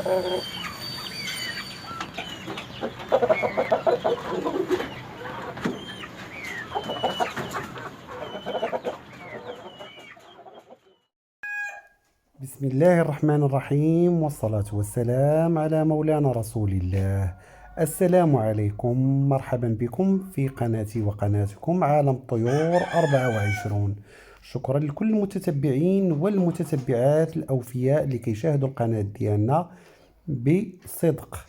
بسم الله الرحمن الرحيم، والصلاة والسلام على مولانا رسول الله. السلام عليكم، مرحبا بكم في قناتي وقناتكم عالم الطيور 24. شكرا لكل المتتبعين والمتتبعات الأوفياء اللي كيشاهدوا القناة ديالنا بصدق،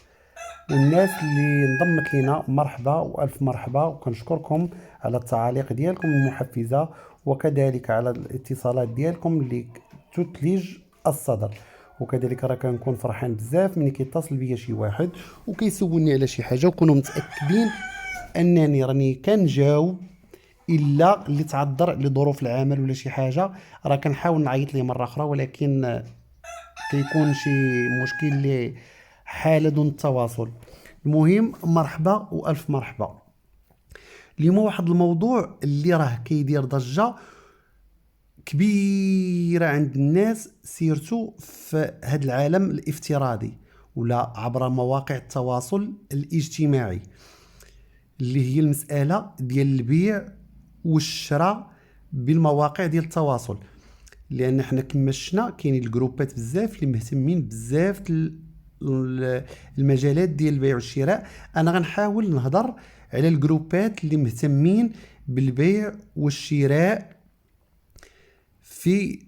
والناس اللي انضمت لنا مرحبا وألف مرحبا، وكنشكركم على التعاليق ديالكم المحفزة، وكذلك على الاتصالات ديالكم اللي تثلج الصدر. وكذلك راه كنكون فرحان بزاف ملي كيتصل بيا شي واحد وكيسولني على شي حاجه وكونوا متاكدين انني راني كنجاوب، الا اللي تعذر لظروف العمل ولا شي حاجه راه كنحاول نعيط ليه مره اخرى، ولكن كيكون شي مشكل اللي حاله دون التواصل. المهم مرحبا والف مرحبا. اليوم واحد الموضوع اللي راه كيدير ضجه كبيره عند الناس، سيرتو في هذا العالم الافتراضي ولا عبر مواقع التواصل الاجتماعي، اللي هي المساله ديال البيع والشراء بالمواقع ديال التواصل. لان حنا كما شفنا كاينين الجروبات بزاف اللي مهتمين بزاف المجالات ديال البيع والشراء. انا غنحاول نهضر على الجروبات اللي مهتمين بالبيع والشراء في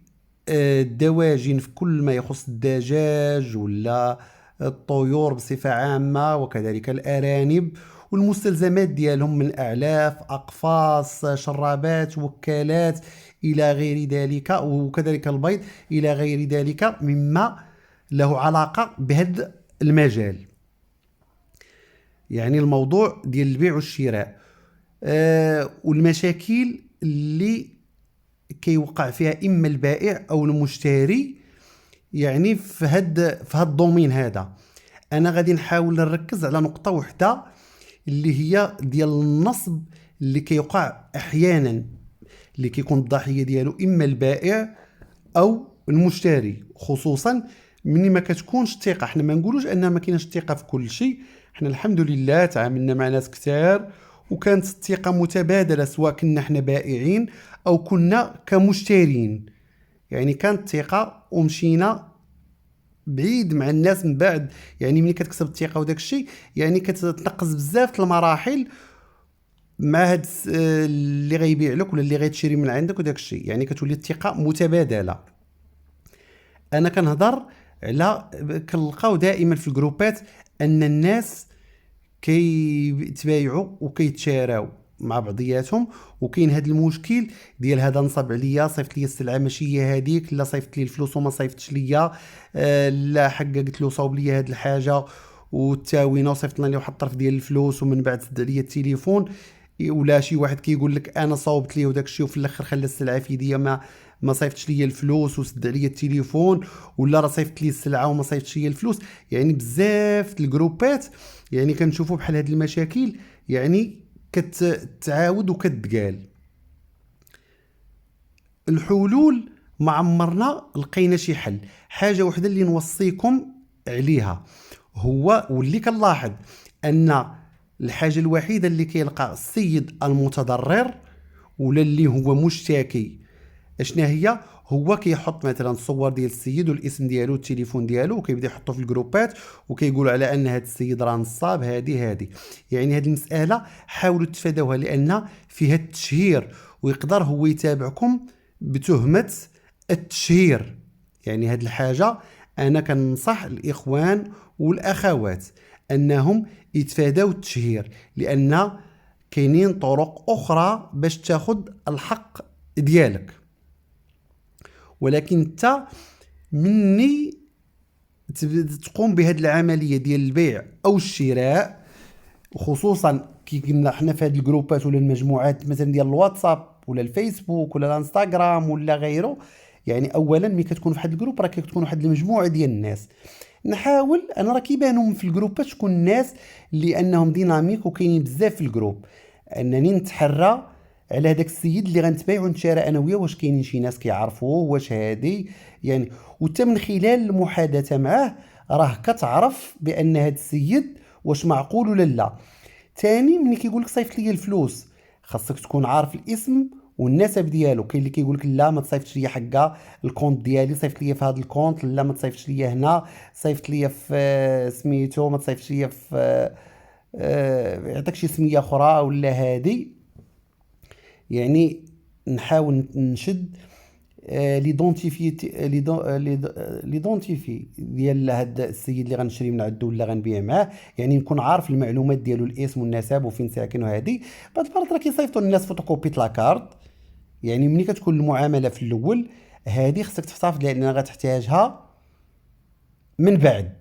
الدواجن، في كل ما يخص الدجاج ولا الطيور بصفة عامة، وكذلك الأرانب والمستلزمات ديالهم من أعلاف، أقفاص، شرابات، وكالات إلى غير ذلك، وكذلك البيض إلى غير ذلك مما له علاقة بهذا المجال، يعني الموضوع ديال البيع والشراء والمشاكل اللي كيوقع فيها إما البائع أو المشتري، يعني في هاد الدومين هذا. أنا غادي نحاول نركز على نقطة واحدة اللي هي ديال النصب اللي كيوقع أحيانا، اللي كيكون الضحية ديالو إما البائع أو المشتري، خصوصا مني ما كتكونش الثقة. حنا ما نقولوش أنها ما كايناش الثقة في كل شيء، حنا الحمد لله تعاملنا مع ناس كتار وكانت الثقة متبادلة، سواء كنا حنا بائعين أو كنا كمشترين، يعني كانت ثقة ومشينا بعيد مع الناس من بعد. يعني ملي كتكسب الثقة وداك الشيء يعني كتنقص بزاف المراحل مع هاد اللي غيبيع لك ولا اللي غيتشري من عندك وداك الشيء، يعني كتولي الثقة متبادلة. انا كنهضر على كنلقاو دائما في الجروبات ان الناس كيتبايعوا وكيتشاراو مع بعضياتهم، وكاين هذا المشكل ديال هذا نصب عليا، صيفط لي السلعه ماشي هي هذيك، لا صيفط لي الفلوس وما صيفطش ليا، لا حققت له صاوب لي هذه الحاجه والتاوينه وصيفط لي واحد الطرف ديال الفلوس ومن بعد سد عليا التليفون، ولا شي واحد كيقول لك انا صاوبت ليه وداك الشيء وفي الاخر خلى السلعه في يديا ما صيفطش ليا الفلوس وسد عليا التليفون، ولا راه صيفط لي السلعه وما صيفطش ليا الفلوس. يعني بزاف الجروبات يعني كنشوفوا بحال هاد المشاكل يعني كتعاود وكتقال. الحلول ما عمرنا لقينا شي حل. حاجه وحده اللي نوصيكم عليها هو، واللي كنلاحظ ان الحاجه الوحيده اللي كيلقى السيد المتضرر ولا اللي هو مشتكي اشنا هي، هو كيحط مثلا الصور ديال السيد والاسم ديالو والتليفون ديالو وكيبدا يحطو في الجروبات وكيقول على ان هذا السيد راه نصاب. هذه يعني هذه المساله حاولوا تتفادوها لان فيها التشهير، ويقدر هو يتابعكم بتهمه التشهير. يعني هذه الحاجه انا كننصح الاخوان والاخوات انهم يتفادوا التشهير، لان كاينين طرق اخرى باش تاخذ الحق ديالك. ولكن انت مني تقوم بهذه العمليه ديال البيع او الشراء، وخصوصا كي قلنا حنا في هذه الجروبات ولا المجموعات مثلا ديال الواتساب ولا الفيسبوك ولا الانستغرام ولا غيره، يعني اولا ملي كتكون في واحد الجروب راه كتكون واحد المجموعه ديال الناس. نحاول انا راه كيبانوا في الجروبات شكون الناس اللي انهم ديناميك وكاينين بزاف في الجروب، انني نتحرى على هذاك السيد اللي غنتبايع ونتشارى انا وياه، واش كاينين شي ناس كيعرفوه، واش هادي يعني. وتا من خلال المحادثه معاه راه كتعرف بان هذا السيد واش معقول ولا لا. ثاني ملي كيقول لك صيفط لي الفلوس خاصك تكون عارف الاسم والنسب ديالو. كاين اللي كيقول لك لا ما تصيفطش ليا حكا الكونت ديالي، صيفط ليا في هذا الكونت، لا ما تصيفطش ليا هنا، صيفط ليا في سميتو، ما تصيفطش ليا في يعطيك شي سميه اخرى ولا هادي. يعني نحاول نشد ليدونتيفي ديال هاد السيد اللي غنشري من عنده ولا غنبيع معاه. يعني نكون عارف المعلومات ديالو، الاسم والنسب وفين ساكن وهادي. بعض المرات راه كيصيفطوا الناس فوتوكوبي لاكارت. يعني ملي كتكون المعامله في الاول هادي خصك تحتفظ لان غتحتاجها من بعد.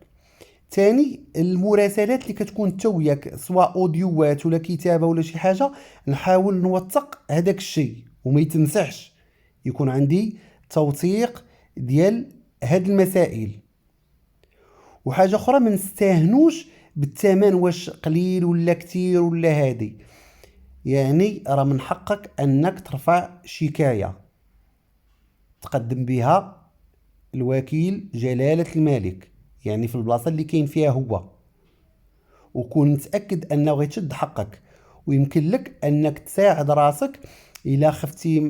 ثاني المراسلات اللي كتكون توياك سواء اوديوات ولا كتابه ولا شي حاجه، نحاول نوثق هذاك الشيء وما يتمسحش، يكون عندي توثيق ديال هاد المسائل. وحاجه اخرى ما نستهنوش بالثمن واش قليل ولا كتير ولا هادي. يعني راه من حقك انك ترفع شكايه تقدم بها الوكيل جلاله الملك، يعني في البلاصه اللي كاين فيها هو، وكون متاكد انه غيتشد حقك. ويمكن لك انك تساعد راسك الا خفتي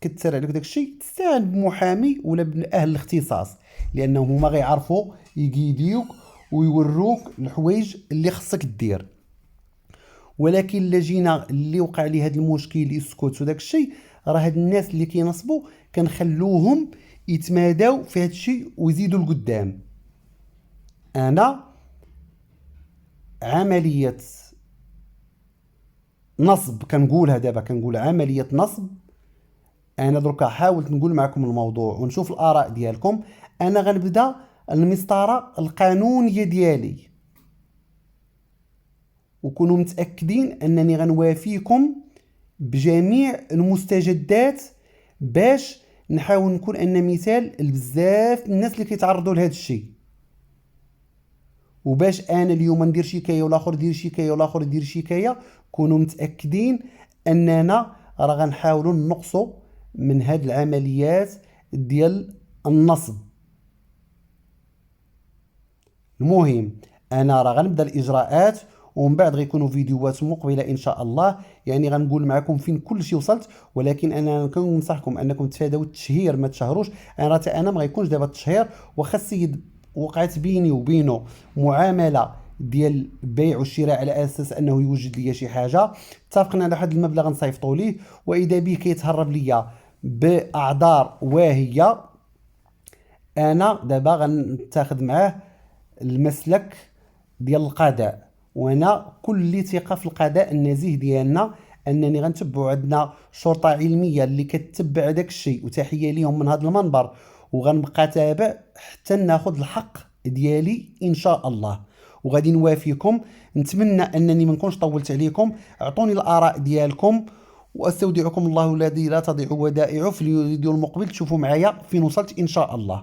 تكثر عليك داك الشيء، تستعان بمحامي ولا باهل الاختصاص، لانهم هما غيعرفوا يقيديوك ويوروك الحوايج اللي خصك دير. ولكن الا جينا اللي وقع لي هذا المشكل يسكت وداك الشيء، راه هاد الناس اللي كينصبوا كنخلوهم يتماداو في هاد الشيء ويزيدوا لقدام. انا عمليه نصب كنقولها دابا، كنقول عمليه نصب. انا دركا حاولت نقول معكم الموضوع ونشوف الاراء ديالكم. انا غنبدا المسطره القانونيه ديالي، وكونوا متاكدين انني غنوافيكم بجميع المستجدات باش نحاول نكون ان مثال لبزاف الناس اللي كيتعرضوا لهذا الشيء. وباش انا اليوم ندير شكايه والاخر يدير شكايه والاخر يدير شكايه، كونوا متاكدين اننا راه غنحاولوا نقصوا من هاد العمليات ديال النصب. المهم انا راه غنبدا الاجراءات ومن بعد غيكونوا فيديوهات مقبله ان شاء الله. يعني غنقول معكم فين كل شيء وصلت، ولكن انا كننصحكم انكم تفادوا التشهير، ما تشهروش. انا حتى انا ما غيكونش دابا التشهير، واخا السيد وقعت بيني وبينه معامله ديال البيع والشراء على اساس انه يوجد لي شي حاجه، اتفقنا على واحد المبلغ نصيفطوا ليه، واذا به كيتهرب ليا باعذار واهيه، انا دابا غنتاخذ معاه المسلك ديال القضاء. وانا كل ثقه في القضاء النزيه ديالنا، انني غنتبعوا عندنا شرطه علميه اللي كتتبع داك الشيء، وتحيه ليهم من هذا المنبر. وغنبقى تابع حتى ناخذ الحق ديالي ان شاء الله، وغادي نوافيكم. نتمنى انني ما نكونش طولت عليكم. اعطوني الاراء ديالكم، واستودعكم الله الذي لا تضيع ودائعه. في الفيديو المقبل تشوفوا معايا فين وصلت ان شاء الله.